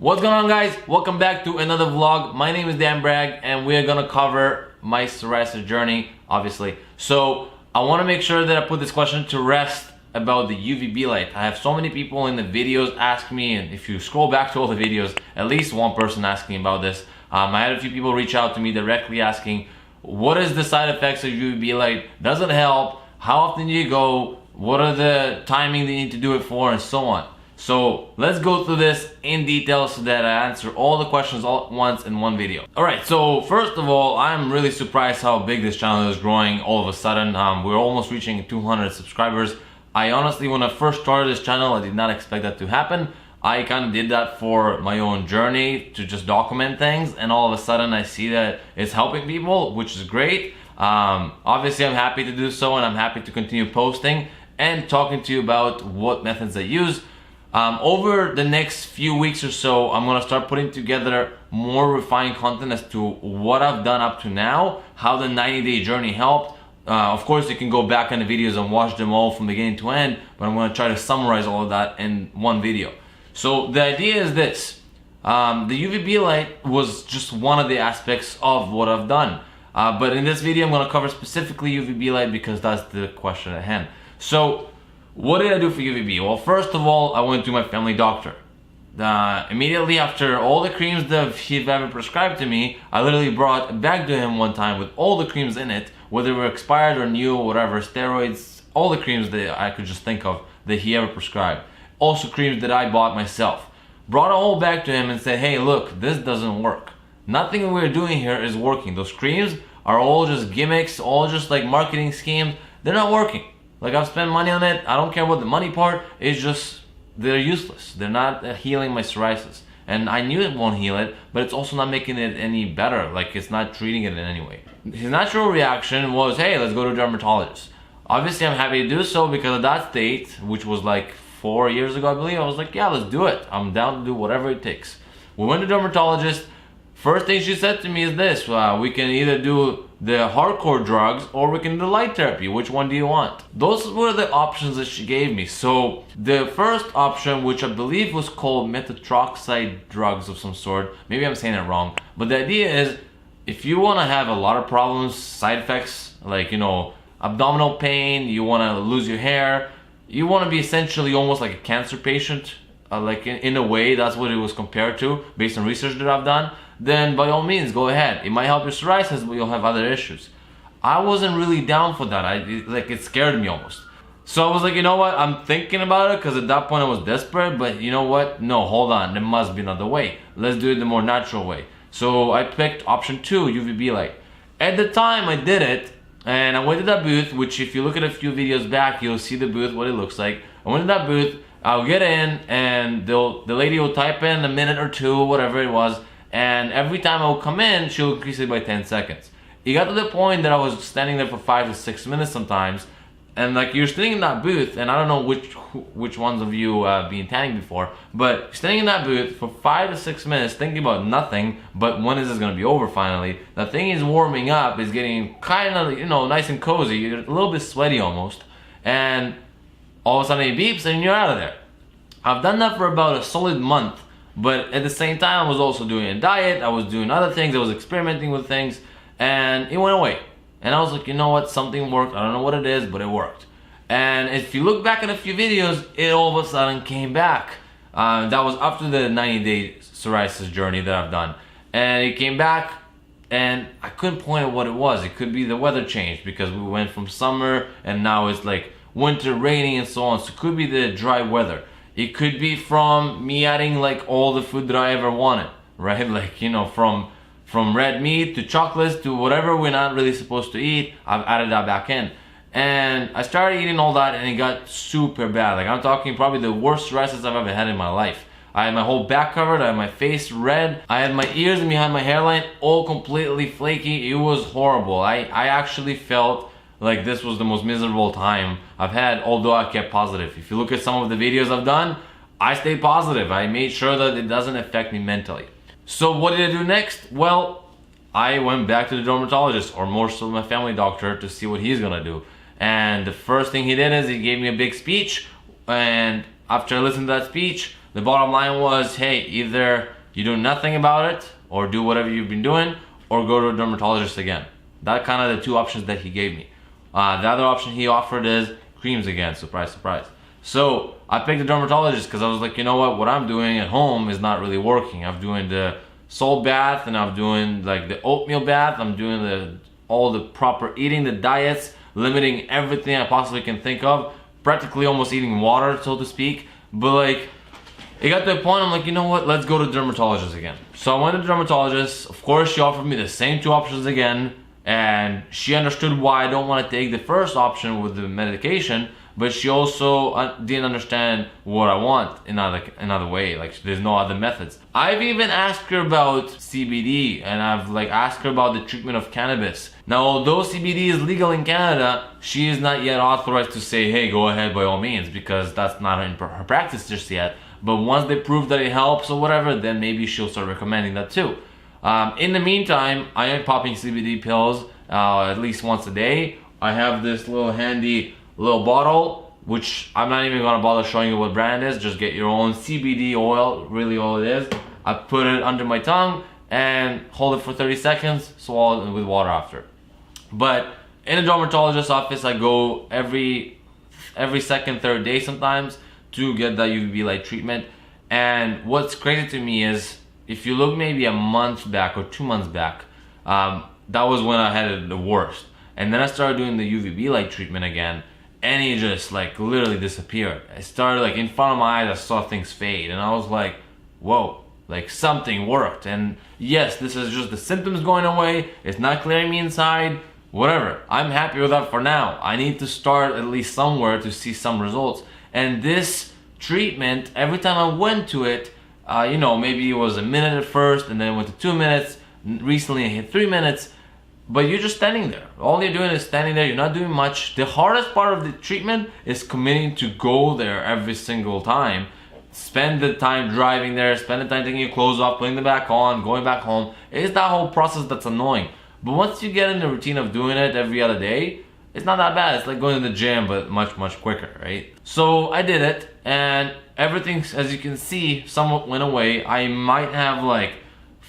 What's going on, guys? Welcome back to another vlog. My name is Dan Bragg and we're gonna cover my psoriasis journey, obviously. So I want to make sure that I put this question to rest about the UVB light. I have so many people in the videos ask me, and if you scroll back to all the videos, at least one person asking about this. I had a few people reach out to me directly asking, what is the side effects of UVB light? Does it help? How often do you go? What are the timing that you need to do it for, and so on. So let's go through this in detail so that I answer all the questions all at once in one video. Alright, so first of all, I'm really surprised how big this channel is growing all of a sudden. We're almost reaching 200 subscribers. I honestly, when I first started this channel, I did not expect that to happen. I kind of did that for my own journey to just document things, and all of a sudden I see that it's helping people, which is great. Obviously I'm happy to do so, and I'm happy to continue posting and talking to you about what methods I use. Over the next few weeks or so, I'm gonna start putting together more refined content as to what I've done up to now, how the 90-day journey helped. Of course, you can go back on the videos and watch them all from beginning to end, but I'm gonna try to summarize all of that in one video. So the idea is this. The UVB light was just one of the aspects of what I've done. But in this video, I'm gonna cover specifically UVB light because that's the question at hand. So, what did I do for UVB? Well, first of all, I went to my family doctor. Immediately after all the creams that he'd ever prescribed to me, I literally brought a bag to him one time with all the creams in it, whether they were expired or new or whatever, steroids, all the creams that I could just think of that he ever prescribed. Also creams that I bought myself. Brought a whole bag to him and said, hey, look, this doesn't work. Nothing we're doing here is working. Those creams are all just gimmicks, all just like marketing schemes. They're not working. Like, I've spent money on it. I don't care about the money part. It's just, they're useless. They're not healing my psoriasis. And I knew it won't heal it, but it's also not making it any better. Like, it's not treating it in any way. His natural reaction was, hey, let's go to a dermatologist. Obviously, I'm happy to do so because at that state, which was like 4 years ago, I believe, I was like, yeah, let's do it. I'm down to do whatever it takes. We went to dermatologist. First thing she said to me is this, we can either do the hardcore drugs or we can do light therapy. Which one do you want? Those were the options that she gave me. So the first option, which I believe was called methotrexate drugs of some sort, maybe I'm saying it wrong, but the idea is if you want to have a lot of problems, side effects, like, you know, abdominal pain, you want to lose your hair, you want to be essentially almost like a cancer patient, like in a way, that's what it was compared to based on research that I've done, then by all means, go ahead. It might help your psoriasis, but you'll have other issues. I wasn't really down for that. It scared me almost. So I was like, you know what? I'm thinking about it because at that point I was desperate, but you know what? No, hold on. There must be another way. Let's do it the more natural way. So I picked option 2, UVB light. At the time I did it, and I went to that booth, which if you look at a few videos back, you'll see the booth, what it looks like. I went to that booth, I'll get in, and the lady will type in a minute or two, whatever it was, and every time I would come in, she'll increase it by 10 seconds. It got to the point that I was standing there for 5 to 6 minutes sometimes, and like you're standing in that booth, and I don't know which ones of you been tanning before, but standing in that booth for 5 to 6 minutes thinking about nothing but when is this going to be over finally. The thing is warming up, is getting kind of, you know, nice and cozy, you're a little bit sweaty almost, and all of a sudden it beeps and you're out of there. I've done that for about a solid month. But at the same time, I was also doing a diet, I was doing other things, I was experimenting with things, and it went away. And I was like, you know what, something worked, I don't know what it is, but it worked. And if you look back at a few videos, it all of a sudden came back. That was after the 90-day psoriasis journey that I've done. And it came back, and I couldn't point at what it was. It could be the weather change, because we went from summer, and now it's like winter, raining, and so on. So it could be the dry weather. It could be from me adding like all the food that I ever wanted, right? Like, you know, from red meat to chocolates to whatever we're not really supposed to eat, I've added that back in. And I started eating all that and it got super bad. Like, I'm talking probably the worst psoriasis I've ever had in my life. I had my whole back covered, I had my face red, I had my ears and behind my hairline all completely flaky. It was horrible. I actually felt like this was the most miserable time I've had, although I kept positive. If you look at some of the videos I've done, I stayed positive. I made sure that it doesn't affect me mentally. So what did I do next? Well, I went back to the dermatologist, or more so my family doctor, to see what he's gonna do. And the first thing he did is he gave me a big speech, and after I listened to that speech, The bottom line was, hey, either you do nothing about it or do whatever you've been doing or go to a dermatologist again. That kind of the two options that he gave me. The other option he offered is creams again, surprise, surprise. So I picked a dermatologist because I was like, you know what I'm doing at home is not really working. I'm doing the salt bath and I'm doing like the oatmeal bath. I'm doing all the proper eating, the diets, limiting everything I possibly can think of, practically almost eating water, so to speak. But like, it got to a point, I'm like, you know what, let's go to the dermatologist again. So I went to the dermatologist. Of course, she offered me the same two options again, and she understood why I don't want to take the first option with the medication, but she also didn't understand what I want in another way. Like, there's no other methods. I've even asked her about CBD, and I've like asked her about the treatment of cannabis. Now, although CBD is legal in Canada, she is not yet authorized to say, hey, go ahead by all means, because that's not in her practice just yet. But once they prove that it helps or whatever, then maybe she'll start recommending that too. In the meantime, I am popping CBD pills at least once a day. I have this little handy little bottle, which I'm not even gonna bother showing you what brand it is. Just get your own CBD oil, really all it is. I put it under my tongue and hold it for 30 seconds, swallow it with water after. But in a dermatologist's office, I go every second, third day sometimes to get that UVB light treatment. And what's crazy to me is, if you look maybe a month back or 2 months back, that was when I had it the worst. And then I started doing the UVB light treatment again, and it just like literally disappeared. I started like in front of my eyes, I saw things fade, and I was like, whoa, like something worked. And yes, this is just the symptoms going away. It's not clearing me inside, whatever. I'm happy with that for now. I need to start at least somewhere to see some results. And this treatment, every time I went to it, maybe it was a minute at first, and then it went to 2 minutes. Recently I hit 3 minutes. But you're just standing there. All you're doing is standing there. You're not doing much. The hardest part of the treatment is committing to go there every single time. Spend the time driving there. Spend the time taking your clothes off, putting them back on, going back home. It's that whole process that's annoying. But once you get in the routine of doing it every other day, it's not that bad. It's like going to the gym, but much, much quicker, right? So I did it, and everything, as you can see, somewhat went away. I might have like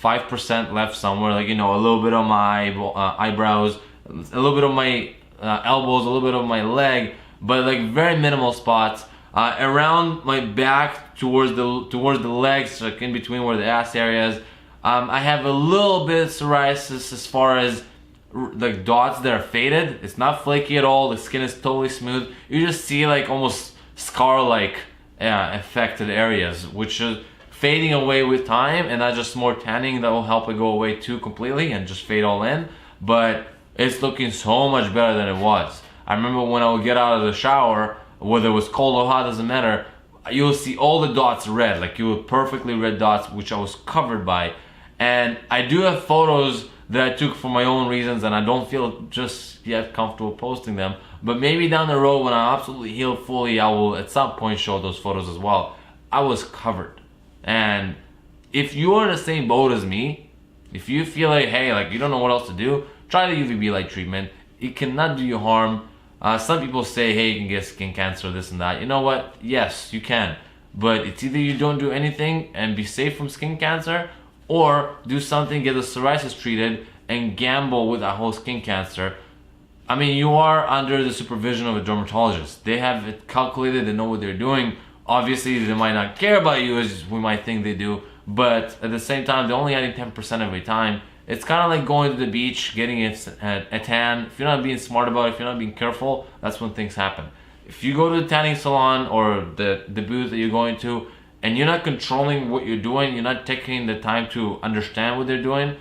5% left somewhere, like, a little bit on my eyebrows, a little bit of my elbows, a little bit of my leg, but like very minimal spots. Around my back towards the legs, like in between where the ass area is. I have a little bit of psoriasis as far as like dots that are faded. It's not flaky at all. The skin is totally smooth. You just see like almost scar-like affected areas, which is fading away with time, and that's just more tanning that will help it go away too completely and just fade all in. But it's looking so much better than it was. I remember when I would get out of the shower, whether it was cold or hot, doesn't matter, you'll see all the dots red, like you were perfectly red dots, which I was covered by. And I do have photos that I took for my own reasons, and I don't feel just yet comfortable posting them. But maybe down the road when I'm absolutely healed fully, I will at some point show those photos as well. I was covered. And if you're in the same boat as me, if you feel like, hey, like you don't know what else to do, try the UVB light treatment. It cannot do you harm. Some people say, hey, you can get skin cancer, this and that. You know what? Yes, you can. But it's either you don't do anything and be safe from skin cancer, or do something, get the psoriasis treated, and gamble with that whole skin cancer. I mean, you are under the supervision of a dermatologist. They have it calculated, they know what they're doing. Obviously, they might not care about you as we might think they do, but at the same time, they're only adding 10% every time. It's kind of like going to the beach, getting a tan. If you're not being smart about it, if you're not being careful, that's when things happen. If you go to the tanning salon or the booth that you're going to, and you're not controlling what you're doing, you're not taking the time to understand what they're doing,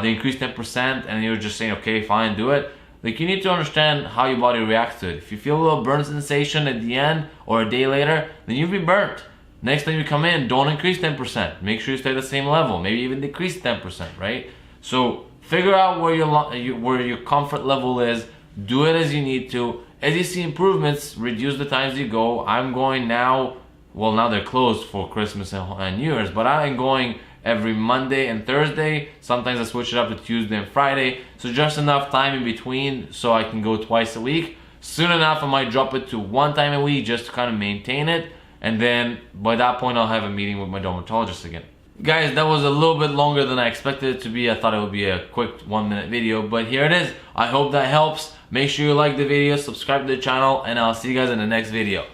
they increase 10% and you're just saying, okay, fine, do it. Like, you need to understand how your body reacts to it. If you feel a little burn sensation at the end or a day later, then you'll be burnt. Next time you come in, don't increase 10%. Make sure you stay at the same level. Maybe even decrease 10%, right? So figure out where your comfort level is. Do it as you need to. As you see improvements, reduce the times you go. I'm going now, well, now they're closed for Christmas and New Year's, but I'm going every Monday and Thursday. Sometimes I switch it up to Tuesday and Friday. So just enough time in between so I can go twice a week. Soon enough, I might drop it to 1 time a week just to kind of maintain it. and then by that point I'll have a meeting with my dermatologist again. Guys, that was a little bit longer than I expected it to be. I thought it would be a quick 1-minute video, but here it is. I hope that helps. Make sure you like the video, subscribe to the channel, and I'll see you guys in the next video.